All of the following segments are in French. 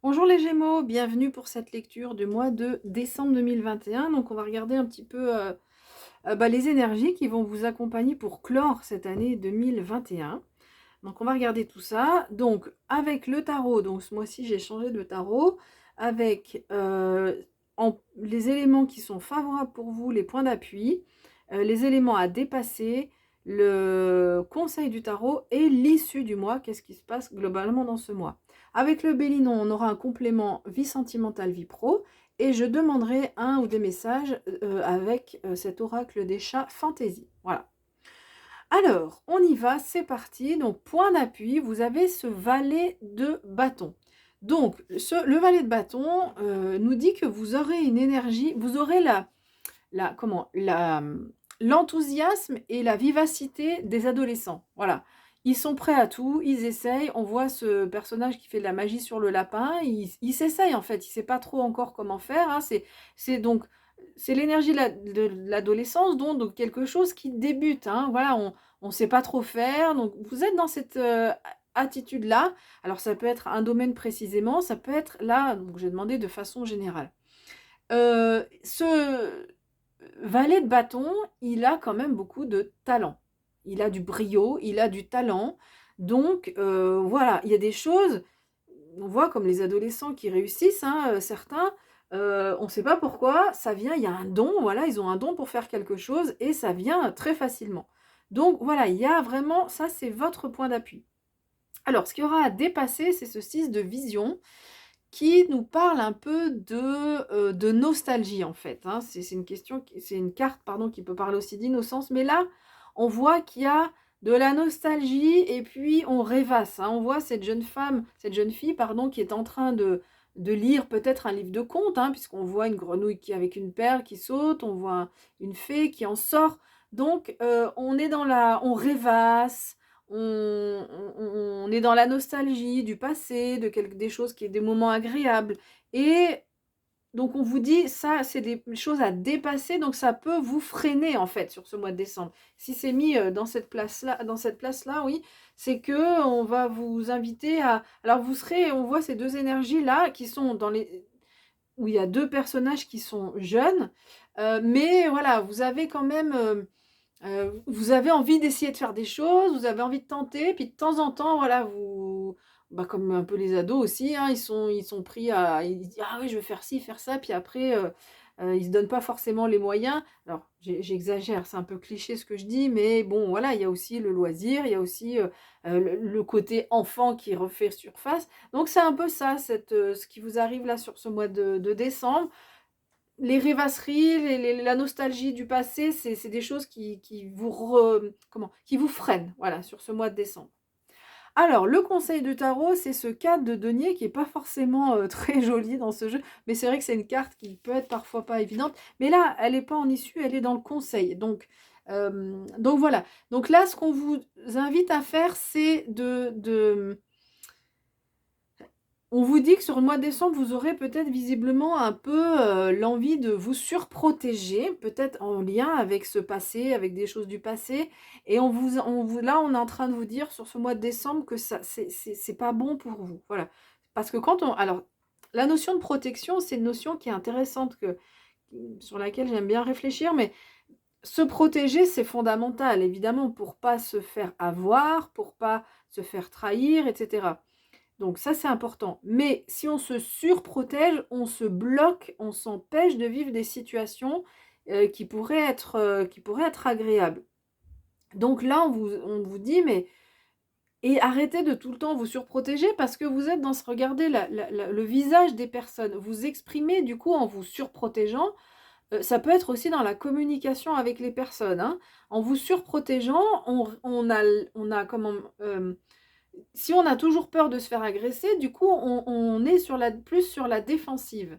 Bonjour les Gémeaux, bienvenue pour cette lecture du mois de décembre 2021. Donc on va regarder un petit peu les énergies qui vont vous accompagner pour clore cette année 2021. Donc on va regarder tout ça. Donc avec le tarot, donc ce mois-ci j'ai changé de tarot, avec les éléments qui sont favorables pour vous, les points d'appui, les éléments à dépasser, le conseil du tarot et l'issue du mois, qu'est-ce qui se passe globalement dans ce mois. Avec le Bélinon, on aura un complément vie sentimentale, vie pro, et je demanderai un ou des messages avec cet oracle des chats fantasy. Voilà. Alors, on y va, c'est parti. Donc, point d'appui, vous avez ce valet de bâton. Donc, le valet de bâton nous dit que vous aurez une énergie, vous aurez l'enthousiasme et la vivacité des adolescents. Voilà. Ils sont prêts à tout, ils essayent. On voit ce personnage qui fait de la magie sur le lapin. Il s'essaye en fait, il ne sait pas trop encore comment faire. Hein. C'est l'énergie de l'adolescence, donc quelque chose qui débute. Hein. Voilà, on ne sait pas trop faire. Donc vous êtes dans cette attitude-là. Alors ça peut être un domaine précisément, ça peut être là, donc j'ai demandé de façon générale. Ce valet de bâton, il a quand même beaucoup de talent. Il a du brio, il a du talent. Donc voilà, il y a des choses, on voit comme les adolescents qui réussissent, hein, certains, on ne sait pas pourquoi, ça vient, il y a un don, voilà, ils ont un don pour faire quelque chose et ça vient très facilement. Donc voilà, il y a vraiment, ça c'est votre point d'appui. Alors, ce qu'il y aura à dépasser, c'est ce 6 de vision qui nous parle un peu de nostalgie en fait. Hein. C'est une carte pardon, qui peut parler aussi d'innocence, mais là, on voit qu'il y a de la nostalgie et puis on rêvasse. Hein. On voit cette jeune fille pardon, qui est en train de lire peut-être un livre de contes, hein, puisqu'on voit une grenouille avec une perle qui saute, on voit une fée qui en sort. Donc on rêvasse, on est dans la nostalgie du passé, des choses des moments agréables. Et donc on vous dit, ça c'est des choses à dépasser, donc ça peut vous freiner en fait sur ce mois de décembre. Si c'est mis dans cette place-là, oui, c'est que on va vous inviter à... Alors on voit ces deux énergies-là qui sont où il y a deux personnages qui sont jeunes, mais voilà, vous avez quand même... vous avez envie d'essayer de faire des choses, vous avez envie de tenter, puis de temps en temps, voilà, comme un peu les ados aussi, hein, ils sont pris ils disent ah oui, je vais faire ci, faire ça, puis après, ils se donnent pas forcément les moyens. Alors, j'exagère, c'est un peu cliché ce que je dis, mais bon, voilà, il y a aussi le loisir, il y a aussi le côté enfant qui refait surface. Donc, c'est un peu ça, ce qui vous arrive là sur ce mois de décembre. Les rêvasseries, la nostalgie du passé, c'est des choses qui vous freinent, voilà, sur ce mois de décembre. Alors, le conseil de tarot, c'est ce 4 de denier qui est pas forcément très joli dans ce jeu, mais c'est vrai que c'est une carte qui peut être parfois pas évidente. Mais là, elle n'est pas en issue, elle est dans le conseil. Donc voilà. Donc là, ce qu'on vous invite à faire, c'est on vous dit que sur le mois de décembre, vous aurez peut-être visiblement un peu l'envie de vous surprotéger, peut-être en lien avec ce passé, avec des choses du passé. Et là, on est en train de vous dire sur ce mois de décembre que ça, c'est pas bon pour vous. Voilà. Parce que alors, la notion de protection, c'est une notion qui est intéressante, sur laquelle j'aime bien réfléchir, mais se protéger, c'est fondamental, évidemment, pour pas se faire avoir, pour pas se faire trahir, etc. Donc ça, c'est important. Mais si on se surprotège, on se bloque, on s'empêche de vivre des situations qui pourraient être agréables. Donc là, on vous dit, mais... Et arrêtez de tout le temps vous surprotéger parce que vous êtes dans ce... Regardez le visage des personnes. Vous exprimez du coup en vous surprotégeant. Ça peut être aussi dans la communication avec les personnes. Hein. En vous surprotégeant, on a comment... si on a toujours peur de se faire agresser, du coup, on est plus sur la défensive.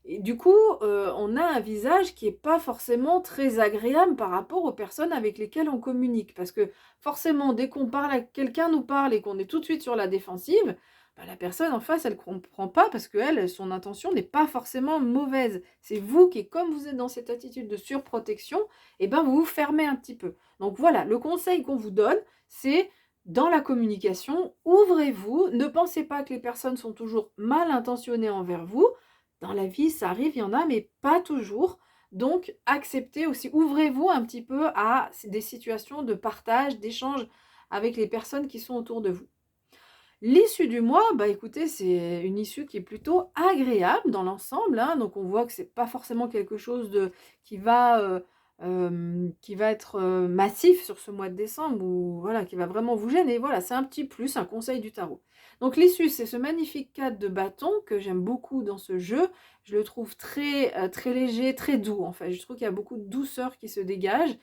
Et du coup, on a un visage qui n'est pas forcément très agréable par rapport aux personnes avec lesquelles on communique. Parce que forcément, dès qu'on parle, quelqu'un nous parle et qu'on est tout de suite sur la défensive, la personne en face, elle ne comprend pas parce que son intention n'est pas forcément mauvaise. C'est vous qui, comme vous êtes dans cette attitude de surprotection, vous vous fermez un petit peu. Donc voilà, le conseil qu'on vous donne, c'est dans la communication, ouvrez-vous, ne pensez pas que les personnes sont toujours mal intentionnées envers vous. Dans la vie, ça arrive, il y en a, mais pas toujours. Donc, acceptez aussi, ouvrez-vous un petit peu à des situations de partage, d'échange avec les personnes qui sont autour de vous. L'issue du mois, bah écoutez, c'est une issue qui est plutôt agréable dans l'ensemble, hein. Donc on voit que c'est pas forcément quelque chose qui qui va être massif sur ce mois de décembre ou voilà, qui va vraiment vous gêner. Voilà, c'est un petit plus, un conseil du tarot. Donc l'issue, c'est ce magnifique 4 de bâton que j'aime beaucoup dans ce jeu. Je le trouve très léger, très doux en fait. Je trouve qu'il y a beaucoup de douceur qui se dégage.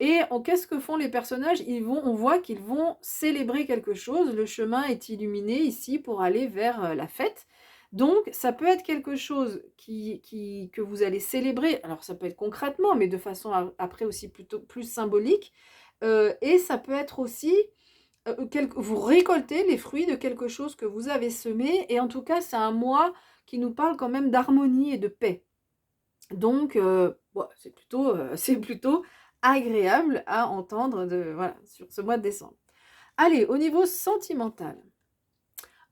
Et qu'est-ce que font les personnages? On voit qu'ils vont célébrer quelque chose. Le chemin est illuminé ici pour aller vers la fête. Donc, ça peut être quelque chose que vous allez célébrer. Alors, ça peut être concrètement, mais de façon après aussi plutôt plus symbolique. Et ça peut être aussi, vous récoltez les fruits de quelque chose que vous avez semé. Et en tout cas, c'est un mois qui nous parle quand même d'harmonie et de paix. Donc, c'est plutôt agréable à entendre voilà, sur ce mois de décembre. Allez, au niveau sentimental.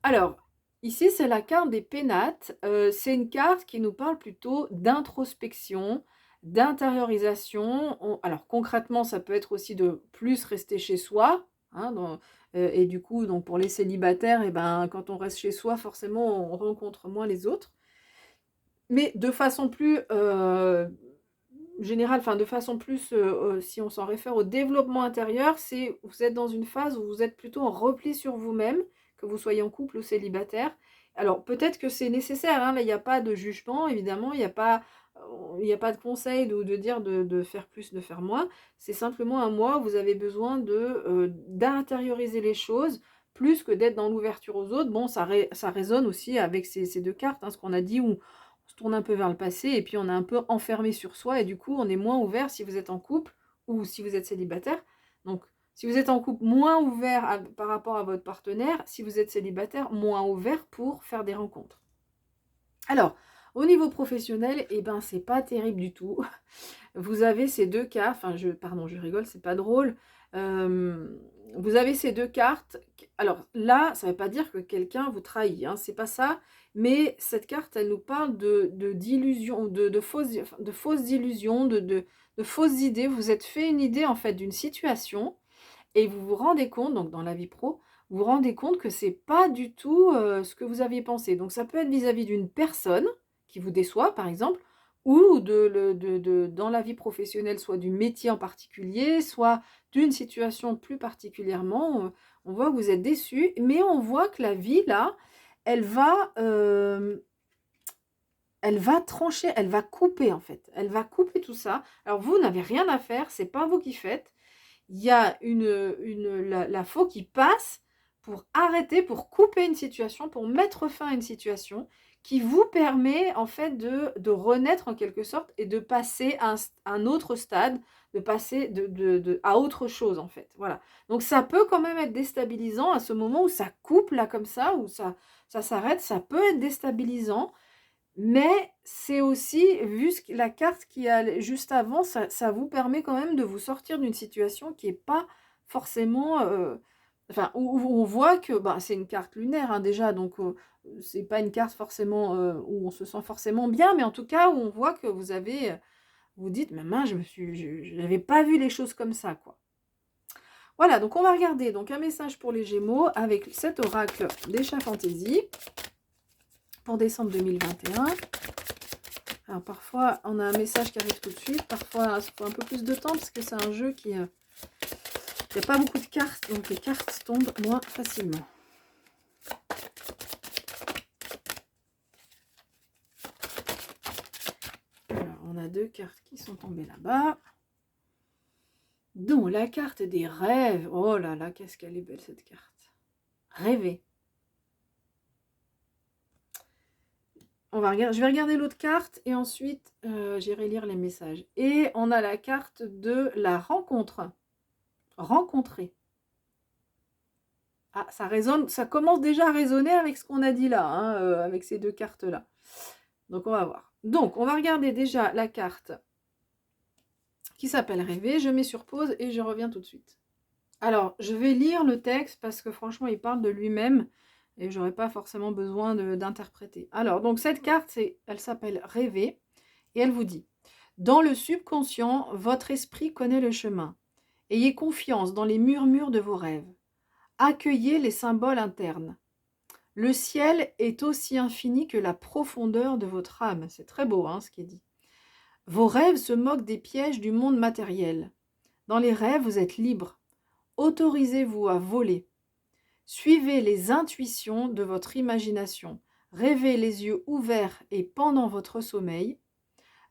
Alors, ici, c'est la carte des pénates. C'est une carte qui nous parle plutôt d'introspection, d'intériorisation. Alors, concrètement, ça peut être aussi de plus rester chez soi. Hein, et du coup, donc pour les célibataires, et ben, quand on reste chez soi, forcément, on rencontre moins les autres. Mais de façon plus générale, enfin de façon plus, si on s'en réfère au développement intérieur, c'est vous êtes dans une phase où vous êtes plutôt en repli sur vous-même, que vous soyez en couple ou célibataire. Alors peut-être que c'est nécessaire, hein, là il n'y a pas de jugement évidemment, il y a pas de conseil de dire de faire plus, de faire moins. C'est simplement un mois où vous avez besoin d'intérioriser les choses, plus que d'être dans l'ouverture aux autres. Bon, ça résonne aussi avec ces 2 cartes, hein, ce qu'on a dit, où on se tourne un peu vers le passé et puis on est un peu enfermé sur soi et du coup on est moins ouvert si vous êtes en couple ou si vous êtes célibataire. Donc si vous êtes en couple, moins ouvert par rapport à votre partenaire. Si vous êtes célibataire, moins ouvert pour faire des rencontres. Alors, au niveau professionnel, eh ben c'est pas terrible du tout. Vous avez ces 2 cartes, pardon, je rigole, c'est pas drôle. Vous avez ces 2 cartes. Alors là, ça ne veut pas dire que quelqu'un vous trahit, hein, c'est pas ça. Mais cette carte, elle nous parle d'illusions, de fausses illusions, de fausses idées. Vous êtes fait une idée en fait d'une situation et vous vous rendez compte, donc dans la vie pro, vous vous rendez compte que c'est pas du tout ce que vous aviez pensé. Donc ça peut être vis-à-vis d'une personne qui vous déçoit, par exemple, ou dans la vie professionnelle, soit du métier en particulier, soit d'une situation plus particulièrement. On voit que vous êtes déçu, mais on voit que la vie, là, elle va trancher, elle va couper en fait. Elle va couper tout ça. Alors vous n'avez rien à faire, c'est pas vous qui faites. Il y a la faux qui passe pour arrêter, pour couper une situation, pour mettre fin à une situation qui vous permet en fait de renaître en quelque sorte et de passer à un autre stade, de passer à autre chose en fait. Voilà. Donc ça peut quand même être déstabilisant à ce moment où ça coupe là comme ça, où ça s'arrête, ça peut être déstabilisant. Mais c'est aussi, vu la carte qui a juste avant, ça vous permet quand même de vous sortir d'une situation qui est pas forcément, où on voit que, c'est une carte lunaire, hein, déjà, donc c'est pas une carte forcément, où on se sent forcément bien, mais en tout cas où on voit que vous dites: «Mais mince, je n'avais pas vu les choses comme ça, quoi». Voilà, donc on va regarder donc un message pour les Gémeaux avec cet oracle des chats fantaisie pour décembre 2021. Alors parfois, on a un message qui arrive tout de suite. Parfois, ça faut un peu plus de temps parce que c'est un jeu qui... Il n'y a pas beaucoup de cartes, donc les cartes tombent moins facilement. Alors, on a 2 cartes qui sont tombées là-bas. Donc, la carte des rêves. Oh là là, qu'est-ce qu'elle est belle cette carte. Rêver. Je vais regarder l'autre carte et ensuite j'irai lire les messages. Et on a la carte de la rencontre. Rencontrer. Ah, ça résonne, ça commence déjà à résonner avec ce qu'on a dit là, hein, avec ces 2 cartes-là. Donc on va voir. Donc on va regarder déjà la carte qui s'appelle Rêver. Je mets sur pause et je reviens tout de suite. Alors, je vais lire le texte parce que franchement, il parle de lui-même et j'aurais pas forcément besoin d'interpréter. Alors, donc cette carte, elle s'appelle Rêver et elle vous dit: dans le subconscient, votre esprit connaît le chemin. Ayez confiance dans les murmures de vos rêves. Accueillez les symboles internes. Le ciel est aussi infini que la profondeur de votre âme. C'est très beau, hein, ce qui est dit. Vos rêves se moquent des pièges du monde matériel. Dans les rêves, vous êtes libre. Autorisez-vous à voler. Suivez les intuitions de votre imagination. Rêvez les yeux ouverts et pendant votre sommeil.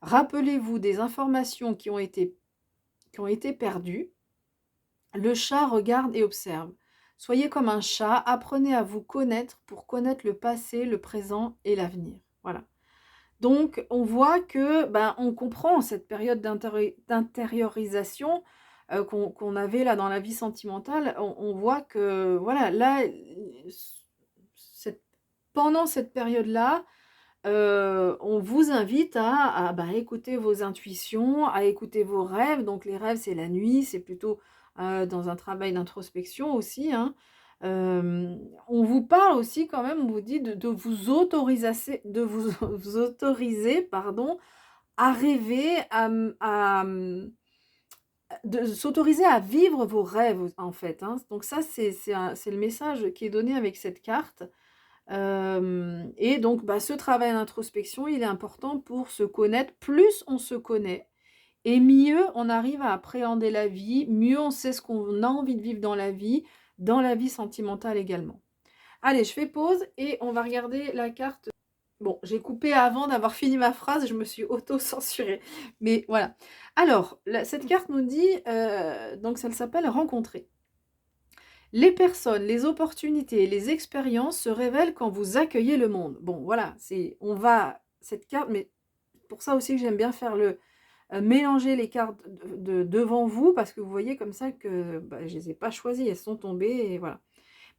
Rappelez-vous des informations qui ont été perdues. Le chat regarde et observe. Soyez comme un chat, apprenez à vous connaître pour connaître le passé, le présent et l'avenir. Voilà. Donc, on voit que, on comprend cette période d'intériorisation qu'on avait là dans la vie sentimentale. On voit que, voilà, là, pendant cette période-là, on vous invite à écouter vos intuitions, à écouter vos rêves. Donc les rêves, c'est la nuit, c'est plutôt dans un travail d'introspection aussi, hein. On vous parle aussi quand même, on vous dit de vous autoriser, vous autoriser, pardon, à rêver, de s'autoriser à vivre vos rêves en fait, hein. Donc ça, c'est le message qui est donné avec cette carte. Et donc, ce travail d'introspection, il est important pour se connaître. Plus on se connaît, et mieux on arrive à appréhender la vie, mieux on sait ce qu'on a envie de vivre dans la vie sentimentale également. Allez, je fais pause et on va regarder la carte. Bon, j'ai coupé avant d'avoir fini ma phrase, je me suis auto-censurée. Mais voilà. Alors, cette carte nous dit, donc ça s'appelle rencontrer. Les personnes, les opportunités et les expériences se révèlent quand vous accueillez le monde. Bon, voilà, cette carte, mais pour ça aussi que j'aime bien faire mélanger les cartes devant vous, parce que vous voyez comme ça que je les ai pas choisies, elles sont tombées, et voilà.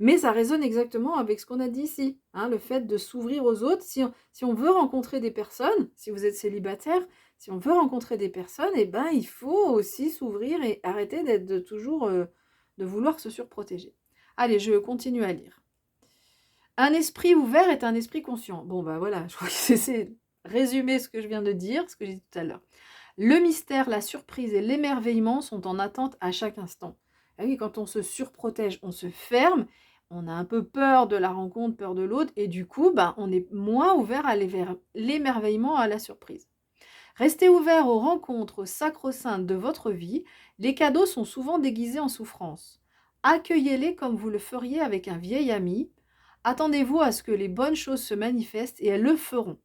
Mais ça résonne exactement avec ce qu'on a dit ici, hein, le fait de s'ouvrir aux autres. Si on veut rencontrer des personnes, si vous êtes célibataire, si on veut rencontrer des personnes, il faut aussi s'ouvrir et arrêter d'être toujours... de vouloir se surprotéger. Allez, je continue à lire. Un esprit ouvert est un esprit conscient. Bon, voilà, je crois que c'est résumer ce que je viens de dire, ce que j'ai dit tout à l'heure. Le mystère, la surprise et l'émerveillement sont en attente à chaque instant. Ah oui, quand on se surprotège, on se ferme, on a un peu peur de la rencontre, peur de l'autre, et du coup, on est moins ouvert à l'émerveillement, à la surprise. Restez ouvert aux rencontres sacro-saintes de votre vie. Les cadeaux sont souvent déguisés en souffrance. Accueillez-les comme vous le feriez avec un vieil ami. Attendez-vous à ce que les bonnes choses se manifestent et elles le feront.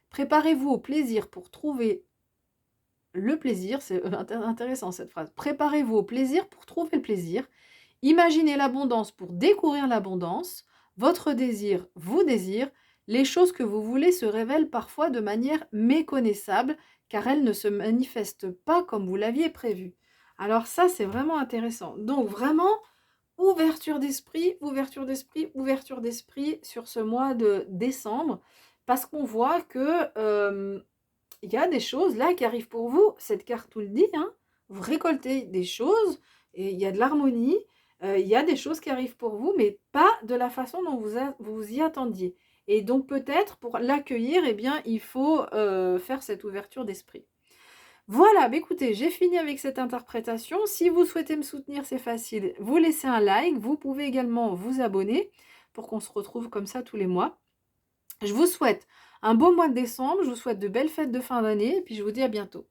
Préparez-vous au plaisir pour trouver le plaisir. C'est intéressant cette phrase. Préparez-vous au plaisir pour trouver le plaisir. Imaginez l'abondance pour découvrir l'abondance. Votre désir vous désire. Les choses que vous voulez se révèlent parfois de manière méconnaissable, car elles ne se manifestent pas comme vous l'aviez prévu. Alors ça, c'est vraiment intéressant. Donc vraiment, ouverture d'esprit, ouverture d'esprit, ouverture d'esprit sur ce mois de décembre, parce qu'on voit que il y a des choses là qui arrivent pour vous. Cette carte vous le dit, hein, vous récoltez des choses, et il y a de l'harmonie, il y a des choses qui arrivent pour vous, mais pas de la façon dont vous y attendiez. Et donc peut-être pour l'accueillir, il faut faire cette ouverture d'esprit. Voilà, écoutez, j'ai fini avec cette interprétation. Si vous souhaitez me soutenir, c'est facile. Vous laissez un like, vous pouvez également vous abonner pour qu'on se retrouve comme ça tous les mois. Je vous souhaite un beau mois de décembre, je vous souhaite de belles fêtes de fin d'année et puis je vous dis à bientôt.